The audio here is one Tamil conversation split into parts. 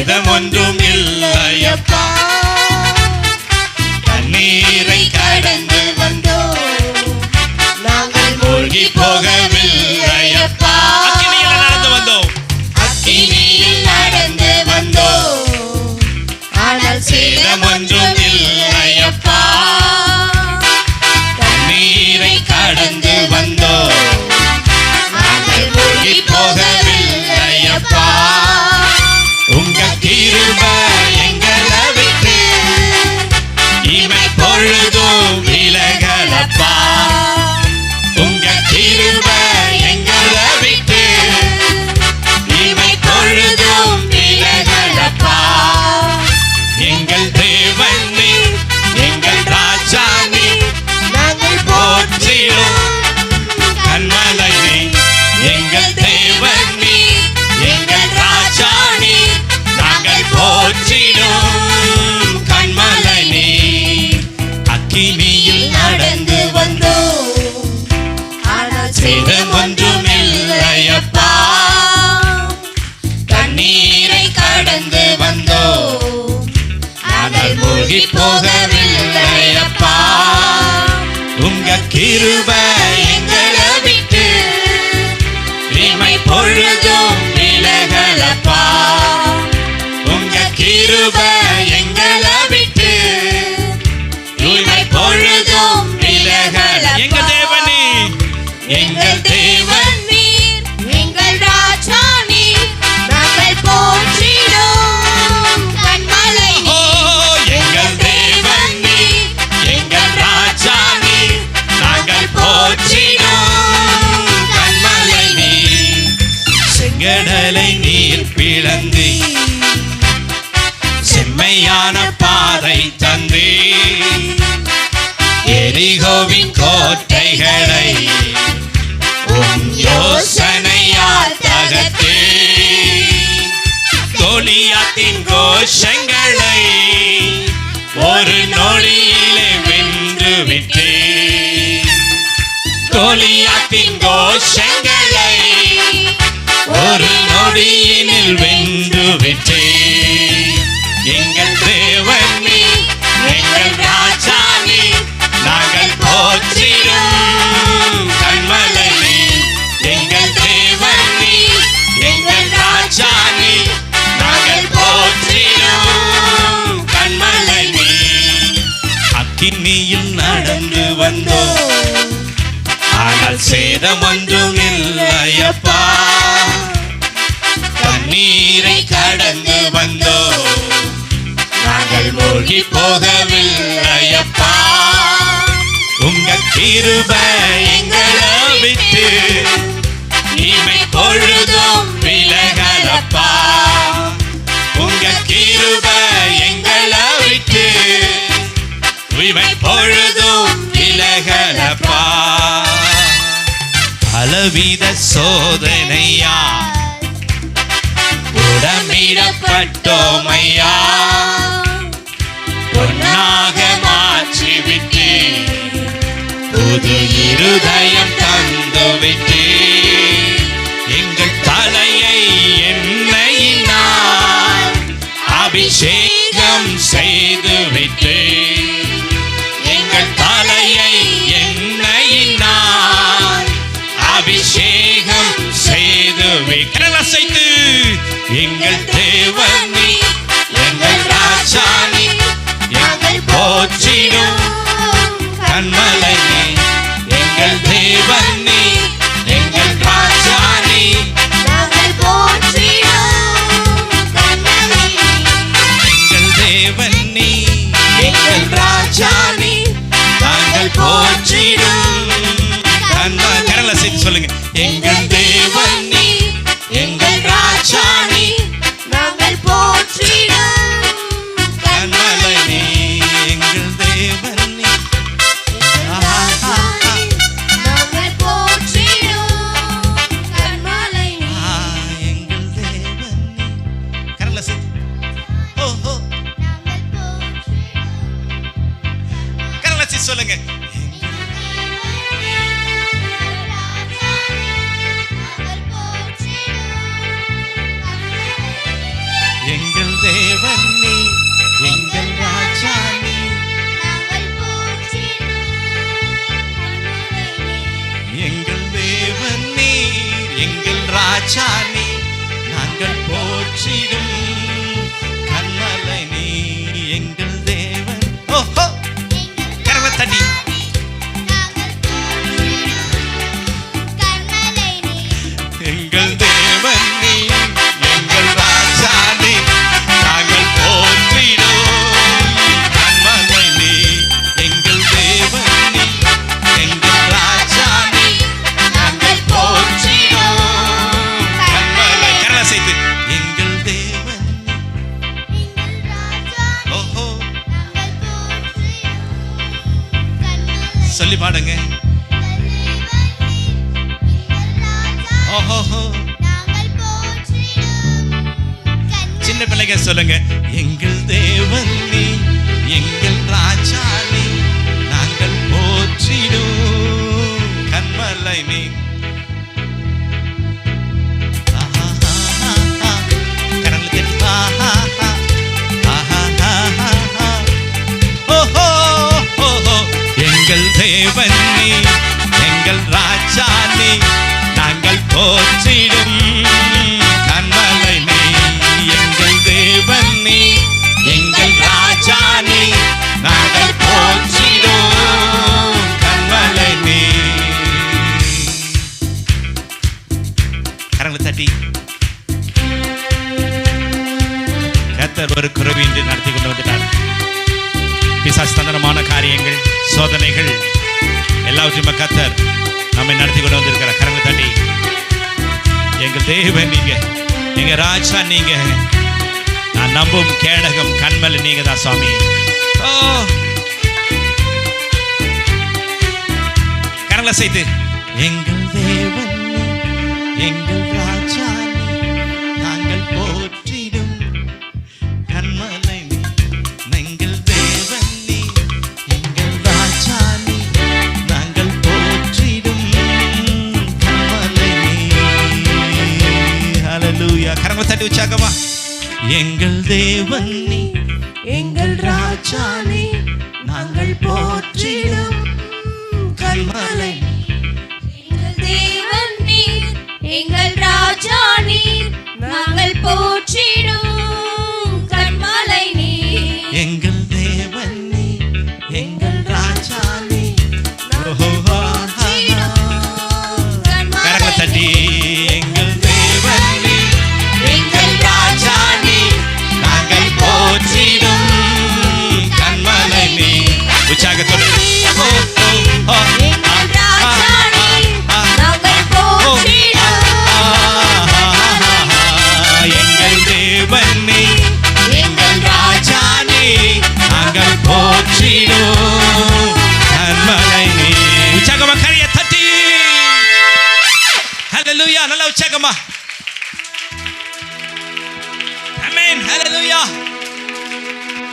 சேதம் ஒன்றும் இல்லையப்பா. தண்ணீரை கடந்து வந்தோம், நாங்கள் மூழ்கி போகவில்லையப்பா. அக்கினியில் நடந்து வந்தோம், அக்கினியில் நடந்து வந்தோம், ஆனால் சேதம் ஒன்றும் இல்லையப்பா. தண்ணீரை கடந்து வந்தோம், நாங்கள் மூழ்கி போகவில்லையப்பா. உங்க கிருபை எங்களை விட்டு இமை பொழுதும் விலகலப்பா. உங்க கிருபை எங்களை விட்டு இமை பொழுதும் விலகலப்பா. எங்கள் தேவன் நீ, எங்கள் ராஜா நீ, நாங்கள் போற்றிடும் கன்மலை நீ. எங்கள் தேவன் நீ, எங்கள் ராஜா நீ, நாங்கள் போற்றிடும் கன்மலை நீ. அக்கினியில் நடந்து வந்தோம், ஆனால் சேதம் ஒன்றும் இல்லையப்பா. தண்ணீரை கடந்து வந்தோம், ஆனால் மூழ்கி போகவில்லையப்பா. உங்க கிருபை எங்களை விட்டு இமை பொழுதும் விலகலப்பா. உங்க கிருபை எங்களை விட்டு இமை பொழுதும் விலகலப்பா. எங்கள் தேவன் நீ, எங்கள் தேவன் நீர், எங்கள் ராஜா நீர், நாங்கள் போற்றிடும் கன்மலை நீர். எங்கள் தேவன் நீர், எங்கள் ராஜா நீர், நாங்கள் போற்றிடும் கன்மலை நீர். செங்கடலை நீர் பிளந்து செம்மையான பாதை தந்தே, எரிகோவின் கோட்டைகளை உம் யோசனையால் தகர்த்தே. கோலியாத்தின் கோஷங்களை ஒரு நொடியிலே வென்று விட்டே. கோலியாத்தின் கோஷங்களை ஒரு நொடியினில் வென்று விட்டே. எங்கள் தேவன் நீ, எங்கள் ராஜா நீ, நாங்கள் போற்றிடும் கன்மலை நீ. எங்கள் தேவன் நீ, எங்கள் ராஜா நீ, நாங்கள் போற்றிடும் கன்மலை நீ. அக்கினியில் நடந்து வந்தோம், ஆனால் சேதம் ஒன்றும் இல்லையப்பா. தண்ணீரை கடந்து வந்தோம், நாங்கள் மூழ்கி போகவில்லையப்பா. உங்க கிருபை எங்களை விட்டு இமை பொழுதும் விலகலப்பா. உங்க கிருபை எங்களை விட்டு இமை பொழுதும் விலகலப்பா. பலவித சோதனையா உடமிடப்பட்டோமையா, பொன்னாக மாற்றிவிட்டு புது இருதயம் தந்துவிட்டு. எங்கள் தலையை எண்ணெயினால் அபிஷேகம் செய்துவிட்டு. எங்கள் தலையை எண்ணெயினால் அபிஷேகம் செய்துவிட்டு. அசைத்து எங்கள் தேவன் நீ, எங்கள் ராஜா நீ, நாங்கள் போற்றிடும் கன்மலை நீ. எங்கள் தேவன் நீ, எங்கள் ராஜா நீ, நாங்கள் போற்றிடும் கன்மலை நீ. எங்கள் தேவன் நீ, எங்கள் ராஜா நீ, நாங்கள் போற்றிடும் கன்மலை. கரங்களை சேர்த்து சொல்லுங்க. எங்கள் தேவன் நீ, எங்கள் ராஜா நீ, நாங்கள் போற்றிடும் கன்மலை நீ. எங்கள் தேவன் நீ, நாங்கள் போற்றிடும் கன்மலை நீ. எங்கள் தேவன் நீ. கரங்களை சேர்த்து கரங்களை சேர்த்து சொல்லுங்க. எங்கள் தேவன் நீ, எங்கள் ராஜா நீ, எங்கள் தேவன் நீ, எங்கள் ராஜா நீ, நாங்கள் போற்றிடும் கண்மலை நீ, எங்கள் தேவன். ஓஹோ, கரவத்தடி. எங்கள் தேவன் நீ, எங்கள் ராஜா நீ, நாங்கள் போற்றிடும் கண்மலை நீ, எங்கள் தேவன் நீ, எங்கள் ராஜா நீ, நாங்கள் போற்றிடும் கண்மலை. கரலை சேர்த்து எங்கள் தேவன். ஓஹோ, சொல்லி பாடுங்க. ஓஹோ, சின்ன பிள்ளைங்க சொல்லுங்க. எங்கள் தேவன் நீ, எங்கள் ராஜா நீ, நாங்கள் போற்றிடும் கண்மலை நீ. கரங்களை தட்டி ஓஹோ, ஓஹோ, எங்கள் தேவன் நீ, எங்கள் ராஜா நீ, நாங்கள் போற்றிடும் கண்மலை நீ, எங்கள் தேவன் நீ, எங்கள் ராஜா நீ, நாங்கள் போற்றிடும் கண்மலை நீ. கரங்களை தட்டி. கர்த்தர் ஒரு குறைவின்றி நடத்தி கொண்டு வந்துட்டார். பிசாசு தந்திரமான காரியங்கள், சோதனைகள் எல்லாவற்றையும் கர்த்தர் நம்மை நடத்தி கொண்டு வந்திருக்கிறார். கரங்களை தட்டி. எங்கள் தேவன் நீங்க, எங்க ராஜா நீங்க, நான் நம்பும் கேடகம் கண்மலை நீங்க தான் சுவாமி. ஓ, கரங்களை செய்து எங்கள் தேவன் நீ, எங்கள் ராஜா நீ, நாங்கள் போற்றிடும் கண்மலை நீ, எங்கள் தேவன் நீ, எங்கள் ராஜா நீ, நாங்கள் போற்றிடும் கண்மலை நீ. ஹல்லேலூயா. கரங்களை தட்டி உற்சாகமா. எங்கள் தேவன் நீ, எங்கள் ராஜா நீ, நாங்கள் போற்றிடும் கண்மலை. எங்கள் தேவன் நீர், எங்கள் ராஜா நீர், நாங்கள் போற்றிடும் கண்மலை நீர். எங்கள் தேவன் நீ, எங்கள் ராஜா நீ, கரங்களை தட்டி. எங்கள் தேவன் நீ, எங்கள் ராஜா நீ, நாங்கள் போற்றிடும் கண்மலை நீ. உற்சாகத்தோடு எங்கள் ராஜா நீர், நாங்கள் போற்றிடும். எங்கள் தேவன் நீ, எங்கள் ராஜா நீ, நாங்கள் போற்றிடும் கண்மலை நீ. உற்சாகமா கரையை தட்டி. ஹல்லேலூயா. நல்ல உற்சாகமா. ஆமென். ஹல்லேலூயா.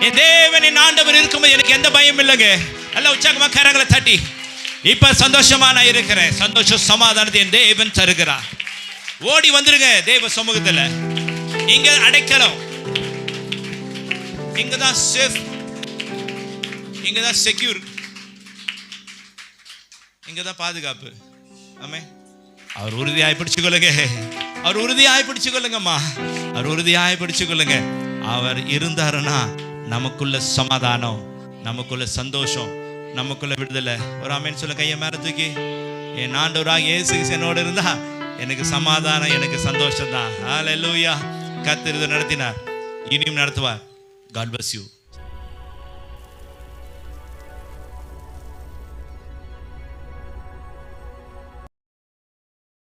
என் தேவன் என் ஆண்டவர் இருக்கும்போது எனக்கு எந்த பயம் இல்லைங்க. நல்ல உற்சாகமா கரங்களை தட்டி. இப்ப சந்தோஷமா நான் இருக்கிறேன். சந்தோஷம் சமாதானத்தை என் தேவன் தருகிறார். ஓடி வந்துருங்க தேவ சமூகத்துல. இங்க அடைக்கலம், இங்கதான் சேஃப், இங்கதான் செக்யூர், இங்கதான் பாதுகாப்பு. ஆமே. அவர் உறுதியாய் பிடிச்சுக்கொள்ளுங்க. அவர் உறுதியாய் பிடிச்சுக்கொள்ளுங்கம்மா. அவர் உறுதியாய் பிடிச்சுக்கொள்ளுங்க. அவர் இருந்தாருன்னா நமக்குள்ள சமாதானம், நமக்குள்ள சந்தோஷம், நமக்குள்ள விடுதலை. ஒரு ஆமென் சொல்ல. கையை மேல தூக்கி. என் ஆண்டவராக இயேசு என்னோட இருந்தா எனக்கு சமாதானம், எனக்கு சந்தோஷம் தான். ஹல்லேலூயா. கர்த்தர் இதை நடத்தினார், இனியும் நடத்துவார். God bless you.